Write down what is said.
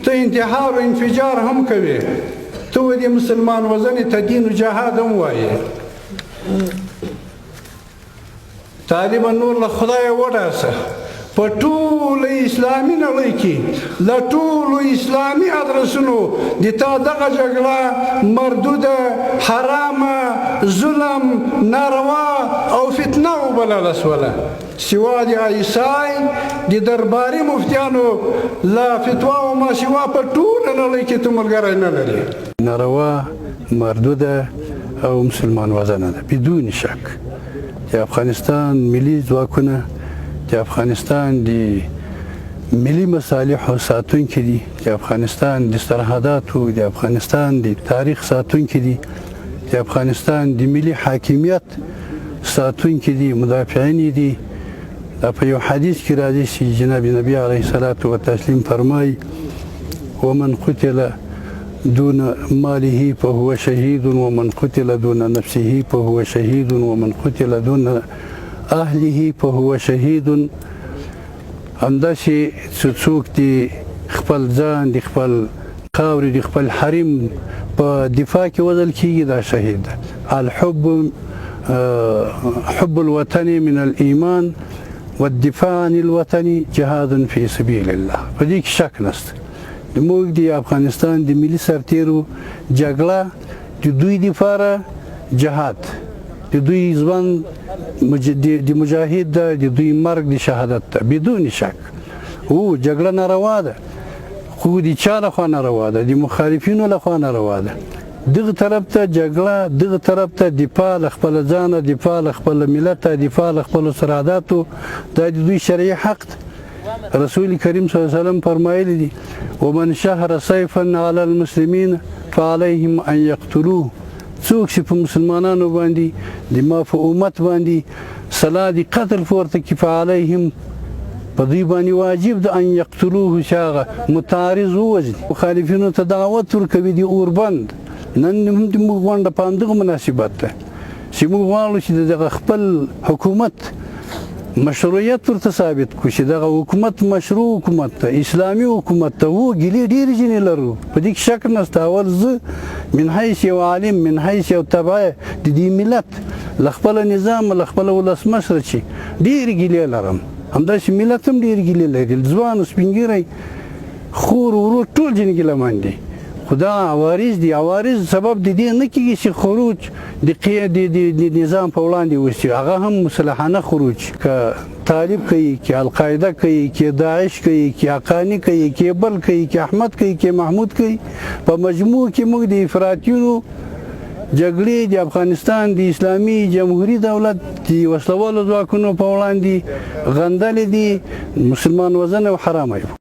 ته انتحار او انفجار هم کوي، ته ودې مسلمان وژنې ته دین و جهاد هم وایې. طالبه نور له خدایه وډاسه، په ټوله اسلامي نړۍ کې له ټولو اسلامي ادرسونو د تا دغه جګړه مردوده، حرامه، ظلم، ناروا او فتنه وبلله شوله، سوا د عیسی د درباري مفتیانو له فتوا او ما سوا په ټوله نړۍ کې ته ملګری نه لري. ناروا، مردوده او مسلمان وژنه ده بدون شک. د افغانستان ملي ځواکونه د افغانستان د ملي مصالحو ساتونکي دي، د افغانستان د سرحداتو، د افغانستان د تاریخ ساتونکي دي، د افغانستان د ملي حاکمیت ساتونکي دي، مدافعین دي. دا په یو حدیث کې راځي چې جناب نبی علیه الصلاة والتسلیم فرمایي ومن قتل دون ماله فهو شهید ومن قتل دون نفسه فهو شهید ومن قتل دون اهله فهو شهید. همداسې څوک د خپل ځان، د خپل خاورې، د خپل حریم په دفاع کې وژل کېږي دا شهید ده. الحب حب الوطن من الایمان والدفاع عن الوطن جهاد فی سبیل الله. په دې کې شک نشته. موږ د افغانستان د ملي سرتیرو جګړه د دوی دپاره جهاد، د دوی ژوند د مجاهد ده، د دوی مرګ د شهادت ده بدون شک. او جګړه ناروا ده، خو د چا لخوا ناروا ده؟ د مخالفینو لخوا ناروا ده. دغه طرف ته جګړه، دغه طرف ته دفاع له خپل ځانه، دفاع له خپل ملته، دفاع له خپلو سرحداتو، دا د دوی شرعي حق ده. رسول کریم صلی الله علیه وسلم فرمایلی دي ومن شهر سیفا علی المسلمین فعلیهم ان یقتلوه. څوک چې په مسلمانانو باندې د ما په امت باندې سلا د قتل پورته کړي فعلیهم په دوی باندې واجب ده ان یقتلوه، چې هغه متعارض ووژني. مخالفینو ته دعوت ورکوي د اوربند. نن هم زموږ غونډه په همدغه مناسبت ده چې موږ غواړو چې دغه خپل حکومت مشروعیت ورته ثابت کړو چې دغه حکومت مشروع حکومت ده، اسلامي حکومت ده. و ګیلې ډېرې ځینې لرو، په دې کې شک نشته. اول زه من حیث یو عالم، من حیث یو تبع د دې ملت له خپله نظام، له خپله ولسمشر چې ډېرې ګیلې لرم، همداسې ملت هم ډېرې ګیلې لري. ځوان، سپین ږیری، خور، ورور ټول ځینې ګیلهمن دي. خو دا عوارض دي. عوارض سبب د دې نه کېږي چې خروج د نظام په وړاندې وشي، هغه هم مسلحانه خروج. که طالب کوي، که القاعده کوي، که داعش کوي، که حقاني کوي، که بل کوي، که احمد کوي، که محمود کوي، په مجموع کې موږ د افراطیونو جګړې د افغانستان د اسلامي جمهوري دولت د وسلوالو ځواکونو په وړاندې غندلې دي. مسلمان وژنه او حرامه.